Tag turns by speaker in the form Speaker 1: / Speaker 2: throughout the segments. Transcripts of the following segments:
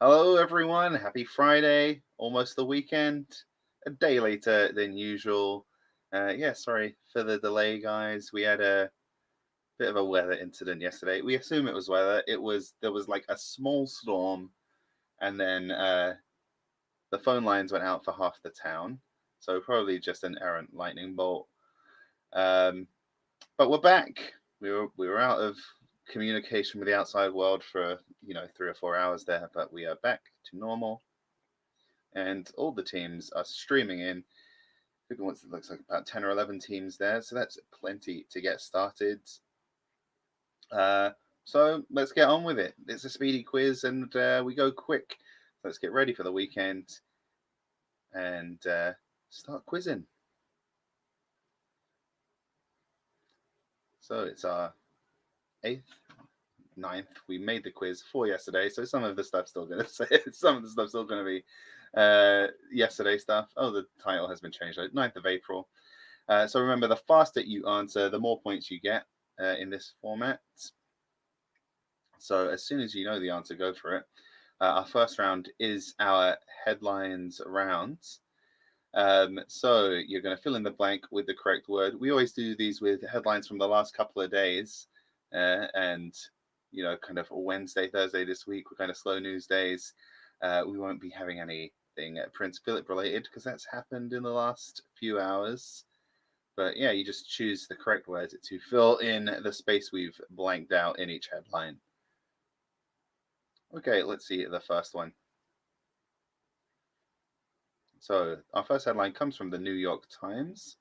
Speaker 1: Hello, everyone. Happy Friday. Almost the weekend. A day later than usual. Yeah, sorry for the delay, guys. We had a bit of a weather incident yesterday. We assume it was weather. There was like a small storm, and then the phone lines went out for half the town. So probably just an errant lightning bolt. Um, but we're back. We were out of communication with the outside world for 3 or 4 hours there, but we are back to normal and all the teams are streaming in. I think it looks like about 10 or 11 teams there, so that's plenty to get started. Uh, so let's get on with it. It's a speedy quiz, and we go quick. Let's get ready for the weekend and start quizzing. So it's our eighth, ninth. We made the quiz for yesterday, so some of the stuff's still going to say some of the stuff's still going to be yesterday stuff. Oh, the title has been changed. 9th of April. So remember, the faster you answer, the more points you get in this format. So as soon as you know the answer, go for it. Our first round is our headlines round. So you're going to fill in the blank with the correct word. We always do these with headlines from the last couple of days, and kind of Wednesday, Thursday this week we're kind of slow news days. We won't be having anything Prince Philip related because that's happened in the last few hours. But yeah, you just choose the correct word to fill in the space we've blanked out in each headline. Okay, let's see the first one. So our first headline comes from the New York Times.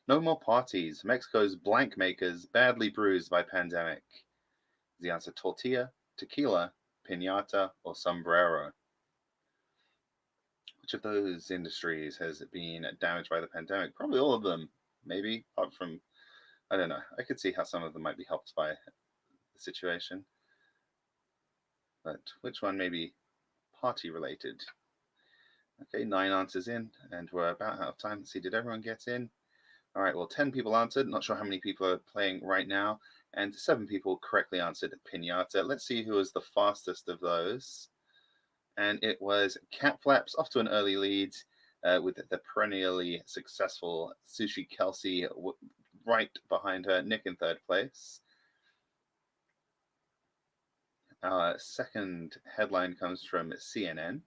Speaker 1: No more parties. Mexico's blank makers badly bruised by pandemic. Is the answer tortilla, tequila, piñata, or sombrero? Which of those industries has been damaged by the pandemic? Probably all of them, maybe, apart from, I don't know. I could see how some of them might be helped by the situation. But which one may be party related? Okay, 9 answers in, and we're about out of time. Let's see, did everyone get in? All right, well, 10 people answered. Not sure how many people are playing right now. And 7 people correctly answered Pinata. Let's see who was the fastest of those. And it was Cat Flaps off to an early lead with the perennially successful Sushi Kelsey right behind her, Nick in third place. Our second headline comes from CNN.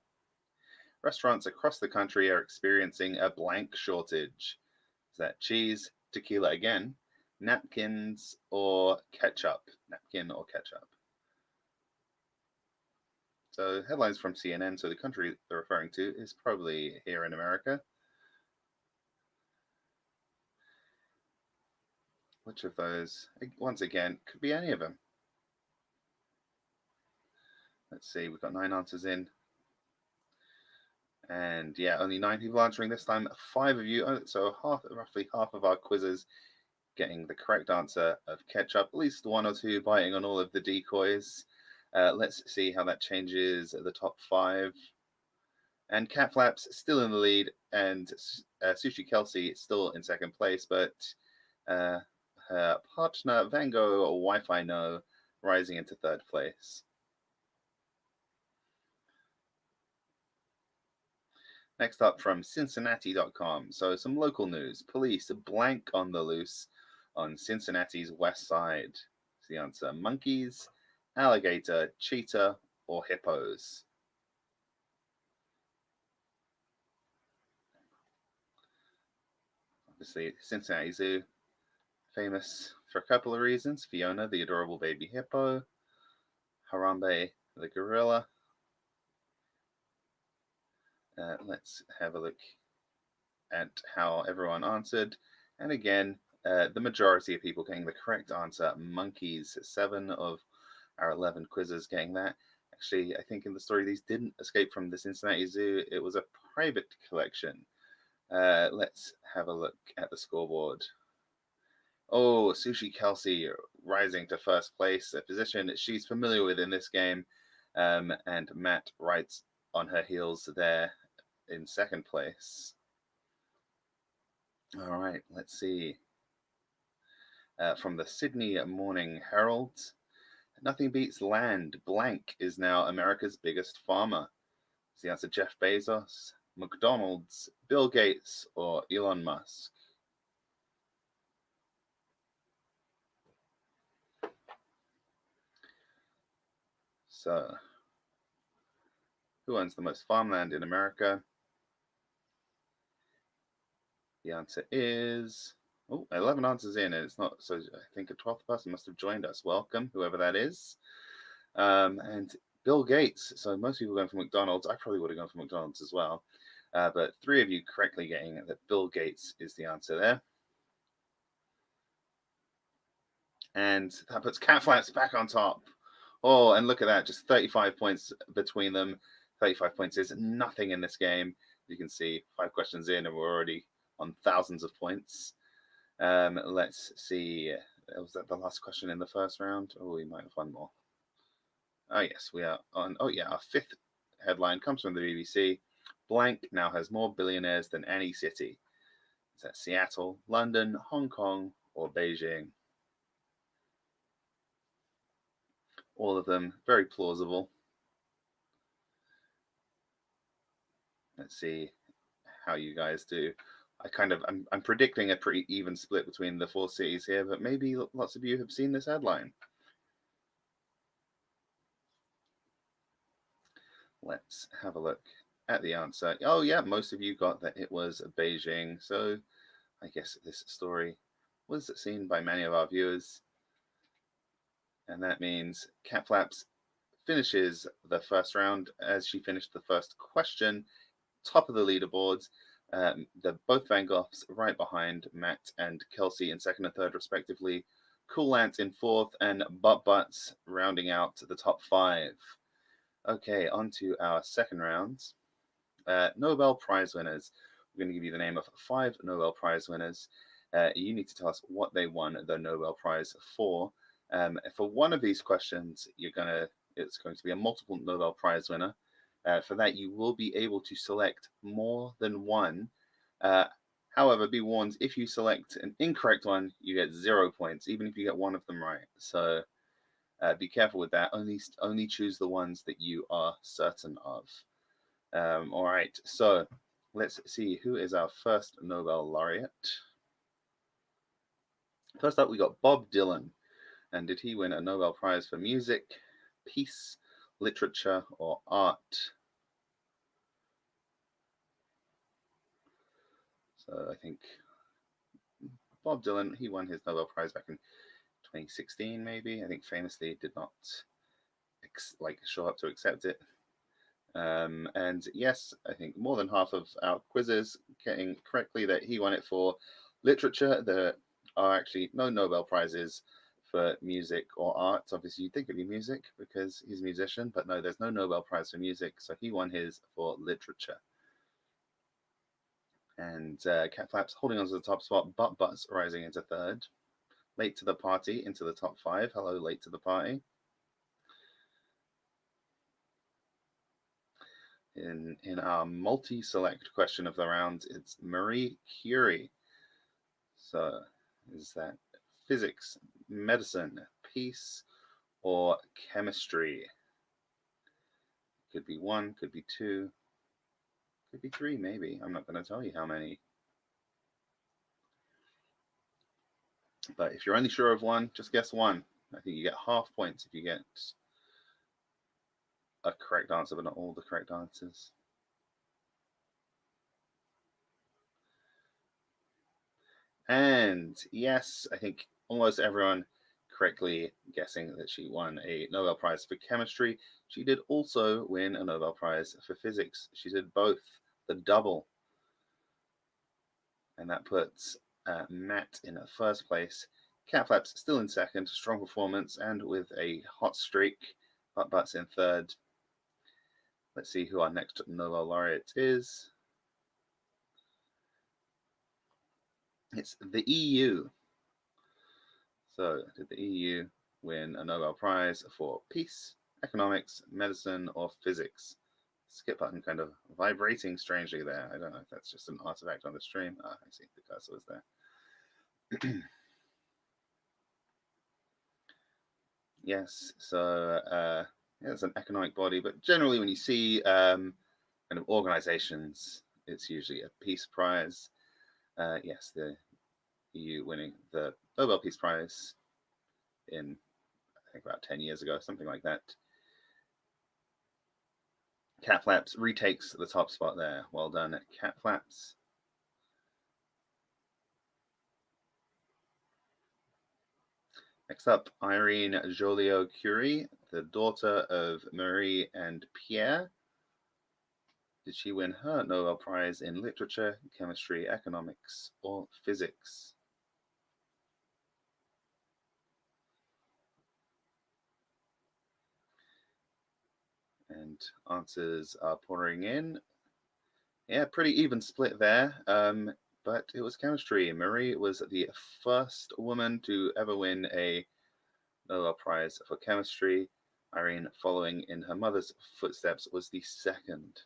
Speaker 1: Restaurants across the country are experiencing a blank shortage. Is that cheese, tequila again, napkins, or ketchup? Napkin or ketchup. So headlines from CNN. So the country they're referring to is probably here in America. Which of those? Once again, could be any of them. Let's see. We've got 9 answers in. And yeah, only 9 people answering this time. 5 of you, so roughly half of our quizzes getting the correct answer of ketchup. At least 1 or 2 biting on all of the decoys. Let's see how that changes the top 5. And Cat Flaps still in the lead, and Sushi Kelsey still in second place, but her partner Vango Wi-Fi No rising into third place. Next up from Cincinnati.com. So some local news. Police blank on the loose on Cincinnati's west side. Is the answer monkeys, alligator, cheetah, or hippos? Obviously, Cincinnati Zoo, famous for a couple of reasons. Fiona, the adorable baby hippo. Harambe, the gorilla. Let's have a look at how everyone answered. And again, the majority of people getting the correct answer, monkeys. 7 of our 11 quizzes getting that. Actually, I think in the story, these didn't escape from the Cincinnati Zoo. It was a private collection. Let's have a look at the scoreboard. Oh, Sushi Kelsey rising to first place, a position she's familiar with in this game. And Matt right on her heels there in second place. All right, let's see. From the Sydney Morning Herald. Nothing beats land. Blank is now America's biggest farmer. Is the answer Jeff Bezos, McDonald's, Bill Gates, or Elon Musk? So, who owns the most farmland in America? The answer is 11 answers in, and it's not. So I think a 12th person must have joined us. Welcome, whoever that is. And Bill Gates. So most people going for McDonald's. I probably would have gone for McDonald's as well. But 3 of you correctly getting that Bill Gates is the answer there. And that puts Cat Flaps back on top. Oh, and look at that, just 35 points between them. 35 points is nothing in this game. You can see 5 questions in, and we're already on thousands of points. Let's see. Was that the last question in the first round? Oh, we might have one more. Oh, yes, we are on. Oh, yeah, our 5th headline comes from the BBC. Blank now has more billionaires than any city. Is that Seattle, London, Hong Kong, or Beijing? All of them very plausible. Let's see how you guys do. I'm predicting a pretty even split between the 4 cities here, but maybe lots of you have seen this headline. Let's have a look at the answer. Oh yeah, most of you got that it was Beijing. So I guess this story was seen by many of our viewers. And that means Cat Flaps finishes the first round as she finished the first question, top of the leaderboards. Both Van Goghs right behind Matt and Kelsey in second and third, respectively. Cool Ant in fourth, and Butt Butts rounding out the top 5. Okay, on to our second round. Nobel Prize winners. We're going to give you the name of 5 Nobel Prize winners. You need to tell us what they won the Nobel Prize for. For one of these questions, it's going to be a multiple Nobel Prize winner. For that, you will be able to select more than one. However, be warned, if you select an incorrect one, you get 0 points, even if you get one of them right. So be careful with that. Only choose the ones that you are certain of. All right, so let's see who is our first Nobel laureate. First up, we got Bob Dylan. And did he win a Nobel Prize for music, peace, literature, or art? So I think Bob Dylan, he won his Nobel Prize back in 2016, maybe. I think famously did not show up to accept it. And yes, I think more than half of our quizzes getting correctly that he won it for literature. There are actually no Nobel Prizes for music or art. Obviously, you'd think it'd be music because he's a musician, but no, there's no Nobel Prize for music, so he won his for literature. And Cat Flaps holding on to the top spot, Butt Butts rising into third. Late to the party into the top 5. Hello, late to the party. In our multi-select question of the round, it's Marie Curie. So is that physics, medicine, peace, or chemistry? Could be 1, could be 2, could be 3, maybe. I'm not going to tell you how many. But if you're only sure of 1, just guess 1. I think you get half points if you get a correct answer, but not all the correct answers. And yes, I think almost everyone correctly guessing that she won a Nobel Prize for chemistry. She did also win a Nobel Prize for physics. She did both, the double. And that puts Matt in first place. Cat Flaps still in second, strong performance, and with a hot streak. Butt Butts in third. Let's see who our next Nobel laureate is. It's the EU. So, did the EU win a Nobel Prize for peace, economics, medicine, or physics? Skip button kind of vibrating strangely there. I don't know if that's just an artifact on the stream. Ah, I see the cursor was there. Yes, so yeah, it's an economic body, but generally when you see kind of organizations, it's usually a peace prize. Yes, the EU winning the Nobel Peace Prize in, I think, about 10 years ago, something like that. Cat Flaps retakes the top spot there. Well done, Cat Flaps. Next up, Irene Joliot-Curie, the daughter of Marie and Pierre. Did she win her Nobel Prize in literature, chemistry, economics, or physics? And answers are pouring in. Yeah, pretty even split there. But it was chemistry. Marie was the first woman to ever win a Nobel Prize for chemistry. Irene, following in her mother's footsteps, was the second.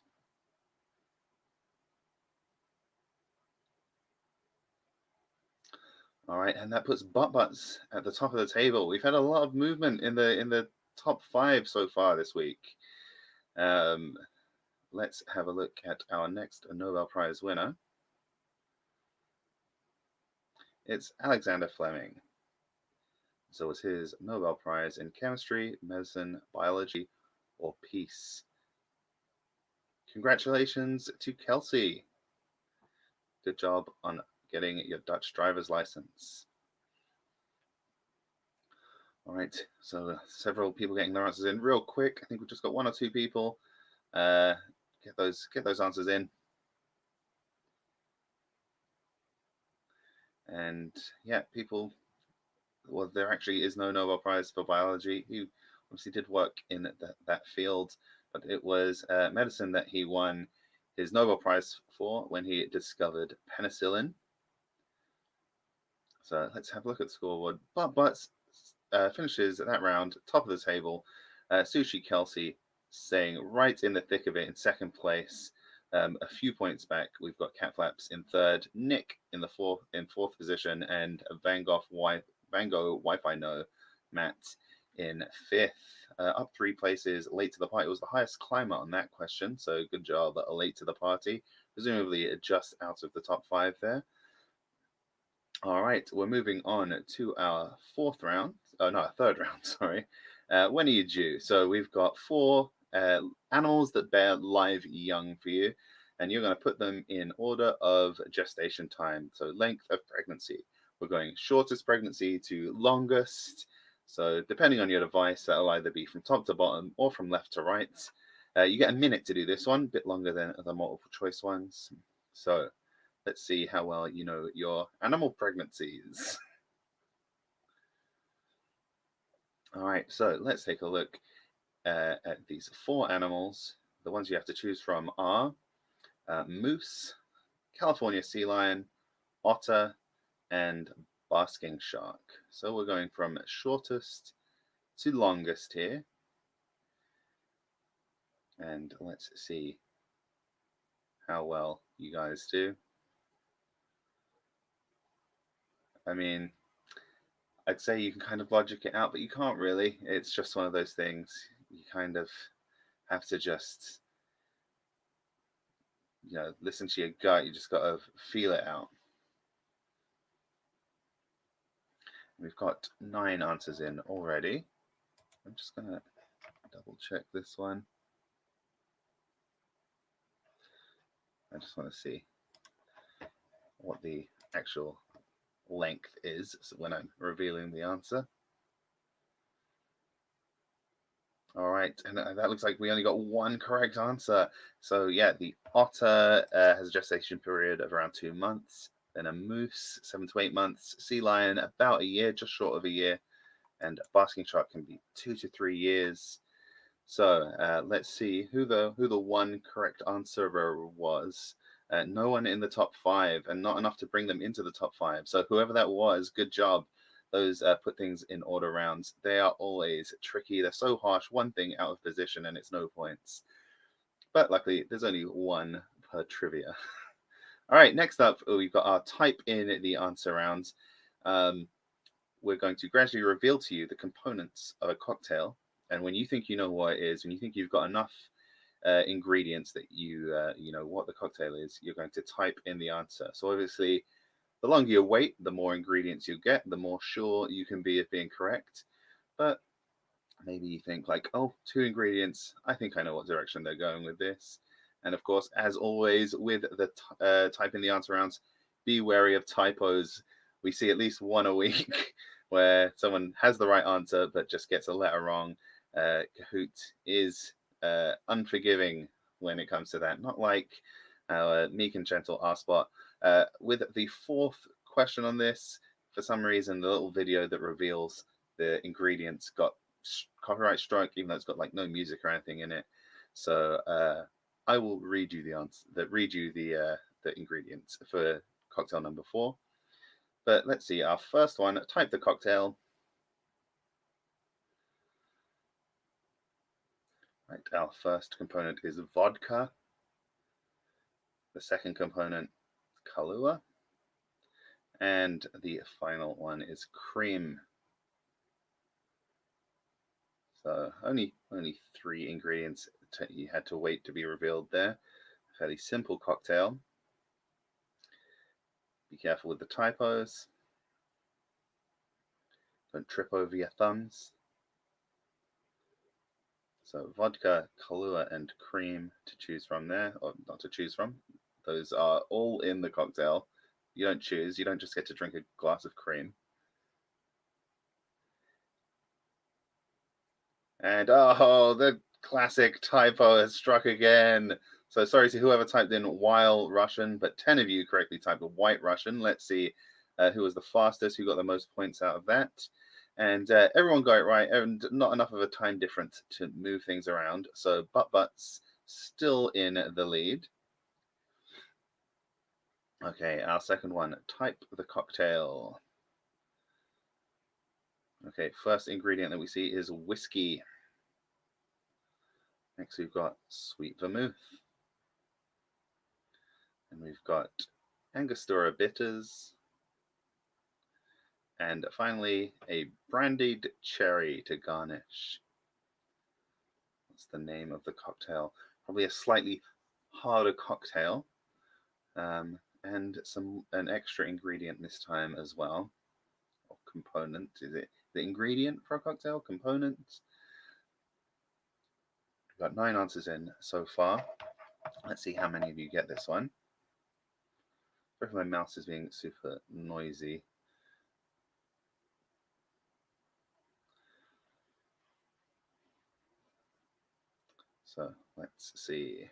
Speaker 1: All right, and that puts Butt Butts at the top of the table. We've had a lot of movement in the top five so far this week. Um, let's have a look at our next Nobel Prize winner. It's Alexander Fleming. So was his Nobel Prize in chemistry, medicine, biology, or peace. Congratulations to Kelsey. Good job on getting your Dutch driver's license. All right, so several people getting their answers in real quick. I think we've just got one or two people. Get those answers in. And yeah, people. Well, there actually is no Nobel Prize for biology. He obviously did work in that field, but it was medicine that he won his Nobel Prize for when he discovered penicillin. So let's have a look at the scoreboard. But finishes that round top of the table. Sushi Kelsey staying right in the thick of it in second place. A few points back, we've got Cat Flaps in third, Nick in fourth position, and Van Gogh Wi-Fi No Matt in fifth. Up 3 places, late to the party. It was the highest climber on that question, so good job, late to the party. Presumably just out of the top 5 there. All right, we're moving on to our fourth round. Oh, no, our third round, sorry. When are you due? So we've got 4 animals that bear live young for you, and you're going to put them in order of gestation time, so length of pregnancy. We're going shortest pregnancy to longest. So depending on your device, that'll either be from top to bottom or from left to right. You get a minute to do this one, a bit longer than the multiple choice ones. So let's see how well you know your animal pregnancies. All right, so let's take a look at these 4 animals. The ones you have to choose from are moose, California sea lion, otter, and basking shark. So we're going from shortest to longest here. And let's see how well you guys do. I mean, I'd say you can kind of logic it out, but you can't really. It's just one of those things. You kind of have to just, listen to your gut. You just got to feel it out. We've got 9 answers in already. I'm just going to double check this one. I just want to see what the actual length is when I'm revealing the answer. All right, and that looks like we only got 1 correct answer. So yeah, the otter has a gestation period of around 2 months. Then a moose, 7 to 8 months. Sea lion, about a year, just short of a year. And a basking shark can be 2 to 3 years. So let's see who the 1 correct answerer was. No one in the top 5, and not enough to bring them into the top 5. So whoever that was, good job. Those put things in order rounds. They are always tricky. They're so harsh. One thing out of position, and it's no points. But luckily, there's only 1 per trivia. All right, next up, we've got our type in the answer rounds. we're going to gradually reveal to you the components of a cocktail. And when you think you know what it is, when you think you've got enough ingredients that you know what the cocktail is, you're going to type in the answer. So obviously, the longer you wait, the more ingredients you get, the more sure you can be of being correct. But maybe you think like, oh, two ingredients. I think I know what direction they're going with this. And of course, as always, with the typing the answer rounds, be wary of typos. We see at least one a week where someone has the right answer but just gets a letter wrong. Kahoot is unforgiving when it comes to that. Not like our meek and gentle R-Spot. With the fourth question on this, for some reason, the little video that reveals the ingredients got copyright strike, even though it's got like no music or anything in it. So I will read you the answer. Read you the ingredients for cocktail number 4. But let's see. Our first one. Type the cocktail. Right. Our first component is vodka. The second component, Kahlua. And the final one is cream. So only 3 ingredients you had to wait to be revealed there. A fairly simple cocktail. Be careful with the typos. Don't trip over your thumbs. So vodka, Kahlua, and cream to choose from there, or not to choose from. Those are all in the cocktail. You don't choose. You don't just get to drink a glass of cream. And oh, the classic typo has struck again. So sorry to whoever typed in while Russian, but 10 of you correctly typed white Russian. Let's see who was the fastest, who got the most points out of that. And everyone got it right, and not enough of a time difference to move things around. So Butts still in the lead. Okay, our second one, type the cocktail. Okay, first ingredient that we see is whiskey. Next we've got sweet vermouth. And we've got Angostura bitters. And finally, a brandied cherry to garnish. That's the name of the cocktail. Probably a slightly harder cocktail. And an extra ingredient this time as well. Or component. Is it the ingredient for a cocktail? Component? We've got 9 answers in so far. Let's see how many of you get this one. Sorry if my mouse is being super noisy. So let's see.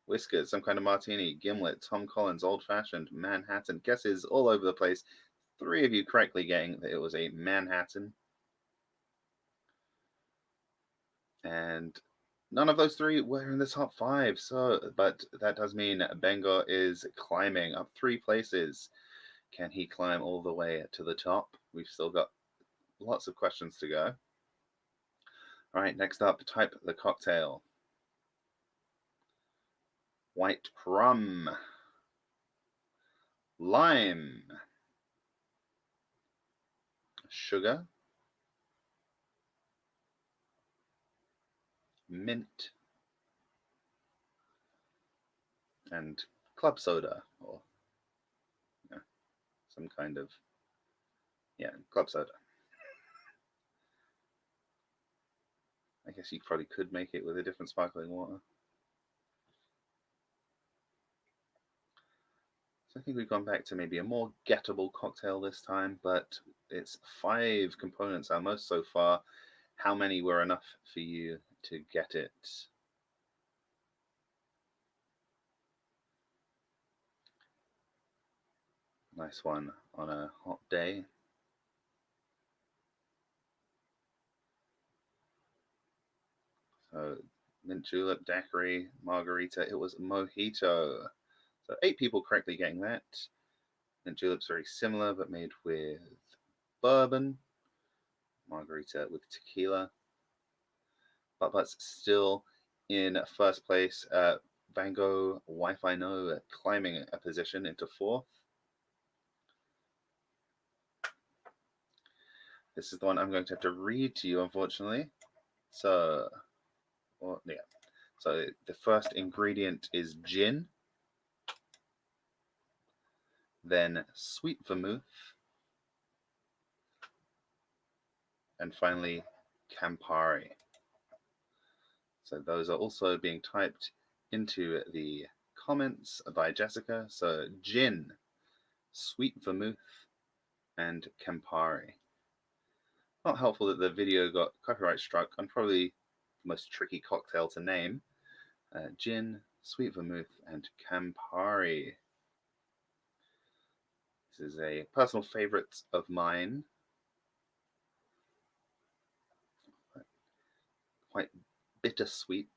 Speaker 1: Whiskers, some kind of martini, gimlet, Tom Collins, old fashioned, Manhattan. Guesses all over the place. 3 of you correctly getting that it was a Manhattan. And none of those 3 were in the top 5. But that does mean Bengo is climbing up 3 places. Can he climb all the way to the top? We've still got lots of questions to go. All right, next up, type the cocktail. White rum, lime, sugar, mint, and club soda, or some kind of, club soda. I guess you probably could make it with a different sparkling water. So I think we've gone back to maybe a more gettable cocktail this time, but it's 5 components, our most so far. How many were enough for you to get it? Nice one on a hot day. So mint julep, daiquiri, margarita. It was mojito. So 8 people correctly getting that. Mint julep's very similar, but made with bourbon. Margarita with tequila. But still in first place. Van Gogh, Wi-Fi No climbing a position into 4th. This is the one I'm going to have to read to you, unfortunately. So, well, yeah. So the first ingredient is gin, then sweet vermouth, and finally Campari. So those are also being typed into the comments by Jessica. So gin, sweet vermouth, and Campari. Not helpful that the video got copyright struck on probably the most tricky cocktail to name. Gin, sweet vermouth, and Campari. This is a personal favorite of mine. Quite bittersweet.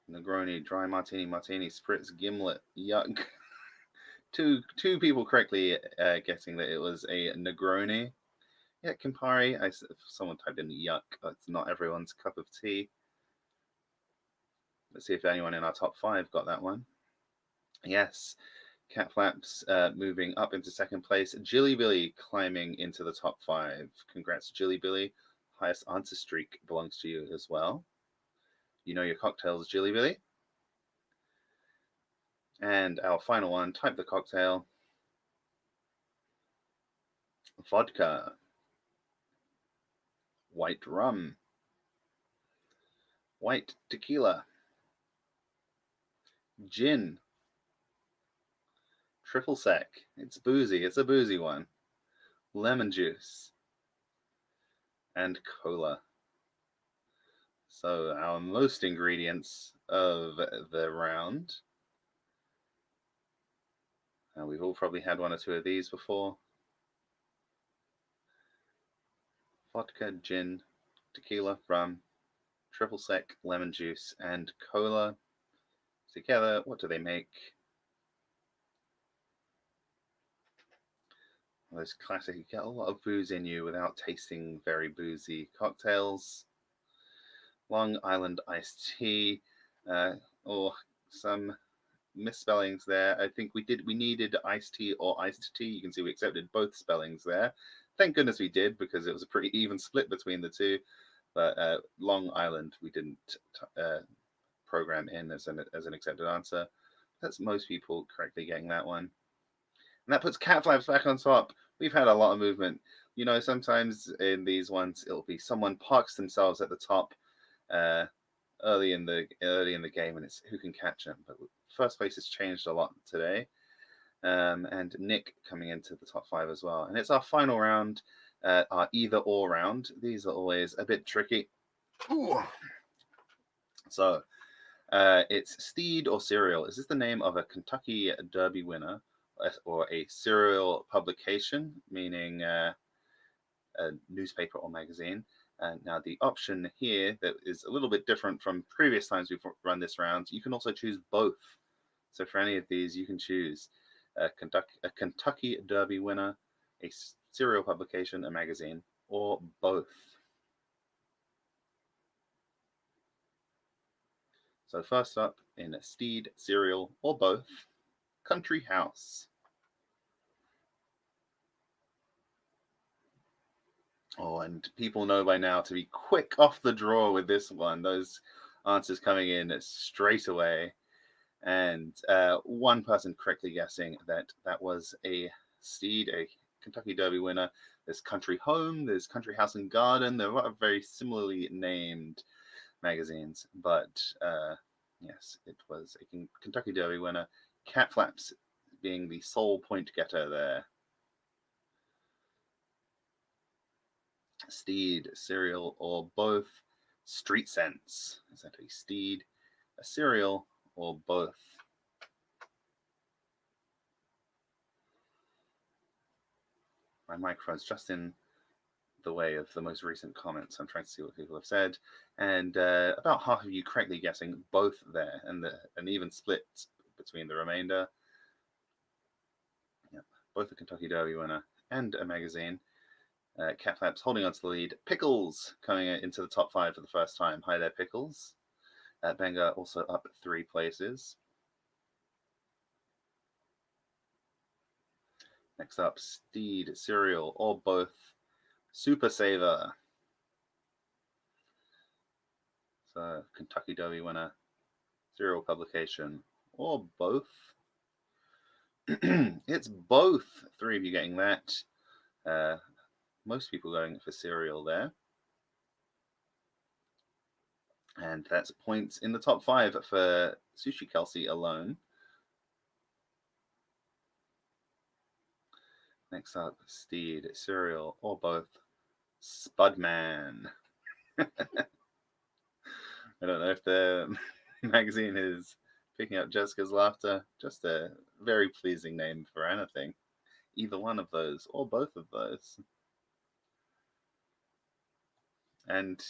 Speaker 1: Negroni, dry martini, martini, spritz, gimlet. Yuck. two people correctly guessing that it was a Negroni. Yeah, Campari. Someone typed in yuck. That's not everyone's cup of tea. Let's see if anyone in our top 5 got that one. Yes, Cat Flaps moving up into second place. Jilly Billy climbing into the top 5. Congrats, Jilly Billy. Highest answer streak belongs to you as well. You know your cocktails, Jilly Billy. And our final one, type the cocktail. Vodka. White rum. White tequila. Gin. Triple sec. It's boozy. It's a boozy one. Lemon juice. And cola. So our most ingredients of the round. We've all probably had one or two of these before. Vodka, gin, tequila, rum, triple sec, lemon juice, and cola. Together, what do they make? Those classic, you get a lot of booze in you without tasting very boozy cocktails. Long Island iced tea, or some misspellings there. I think we needed iced tea or iced tea. You can see we accepted both spellings there. Thank goodness we did, because it was a pretty even split between the two. But Long Island we didn't program in as an accepted answer. That's most people correctly getting that one. And that puts Cat Flaps back on top. We've had a lot of movement. You know, sometimes in these ones it'll be someone parks themselves at the top early in the game, and it's who can catch them. But first place has changed a lot today, and Nick coming into the top 5 as well. And it's our final round, our either or round. These are always a bit tricky. Ooh. So it's Steed or Cereal. Is this the name of a Kentucky Derby winner, or a serial publication, meaning a newspaper or magazine? Now, the option here that is a little bit different from previous times we've run this round, you can also choose both. So for any of these, you can choose a Kentucky Derby winner, a serial publication, a magazine, or both. So first up, in Steed, Cereal, or both, Country House. Oh, and people know by now to be quick off the draw with this one. Those answers coming in straight away. And one person correctly guessing that was a Steed, a Kentucky Derby winner. There's Country Home, there's Country House and Garden. They're very similarly named magazines, but yes, it was a Kentucky Derby winner. Cat Flaps being the sole point getter there. Steed, Cereal, or both. Street Sense. Is that a Steed, a Cereal, or both? My microphone's just in the way of the most recent comments. I'm trying to see what people have said, and about half of you correctly guessing both there, and an even split between the remainder. Yep, both a Kentucky Derby winner and a magazine. Cat Flaps holding on to the lead. Pickles coming into the top 5 for the first time. Hi there, Pickles. Benga also up 3 places. Next up, Steed, cereal, or both. Super Saver. So, Kentucky Derby winner, cereal publication, or both. It's both. 3 of you getting that. Most people going for cereal there. And that's points in the top 5 for Sushi Kelsey alone. Next up, Steed, cereal, or both. Spudman. I don't know if the magazine is picking up Jessica's laughter. Just a very pleasing name for anything. Either one of those, or both of those. And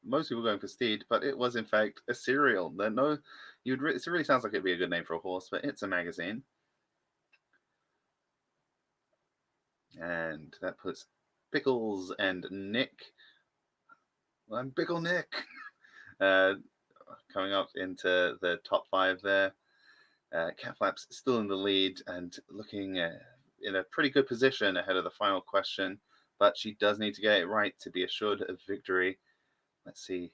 Speaker 1: most people going for Steed, but it was in fact a cereal. No, it really sounds like it'd be a good name for a horse, but it's a magazine. And that puts Pickles and Nick. Well, I'm Pickle Nick. Coming up into the top 5 there. Cat Flap's still in the lead and looking in a pretty good position ahead of the final question, but she does need to get it right to be assured of victory. Let's see.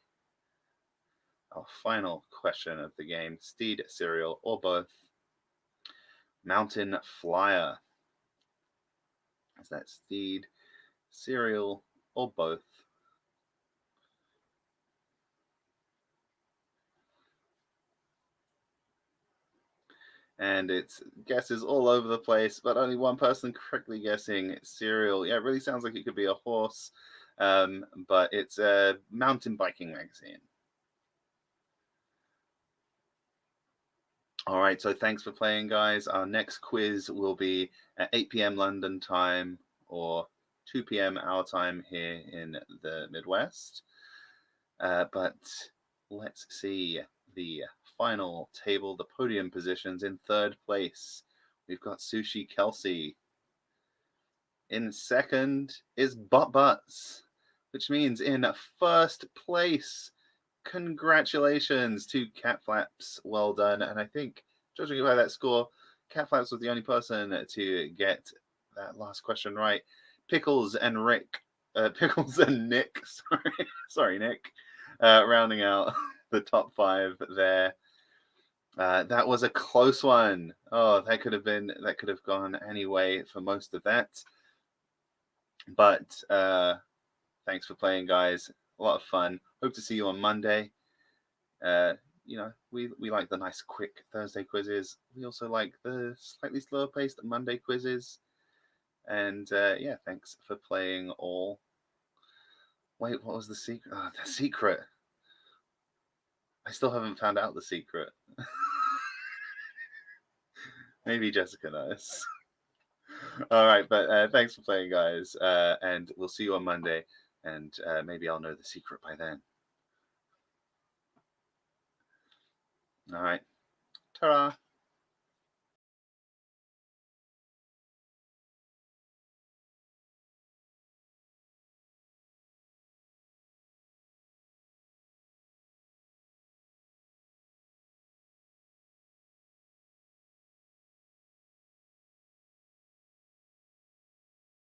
Speaker 1: Our final question of the game: Steed, cereal, or both. Mountain Flyer. Is that Steed, cereal, or both? And it's guesses all over the place, but only one person correctly guessing cereal. Yeah, it really sounds like it could be a horse, but it's a mountain biking magazine. All right, so thanks for playing, guys. Our next quiz will be at 8 p.m. London time or 2 p.m. our time here in the Midwest. But let's see the final table, the podium positions. In third place, we've got Sushi Kelsey. In second is Butt Butts, which means in first place, congratulations to Cat Flaps. Well done. And I think, judging by that score, Cat Flaps was the only person to get that last question right. Pickles and Nick, sorry, Nick, rounding out the top 5 there. That was a close one. Oh, that could have gone any way for most of that. But thanks for playing, guys. A lot of fun. Hope to see you on Monday. We like the nice, quick Thursday quizzes. We also like the slightly slower paced Monday quizzes. And thanks for playing all. Wait, what was the secret? Oh, the secret. I still haven't found out the secret. Maybe Jessica knows. All right, but thanks for playing, guys. And we'll see you on Monday. And maybe I'll know the secret by then. All right. Ta-ra.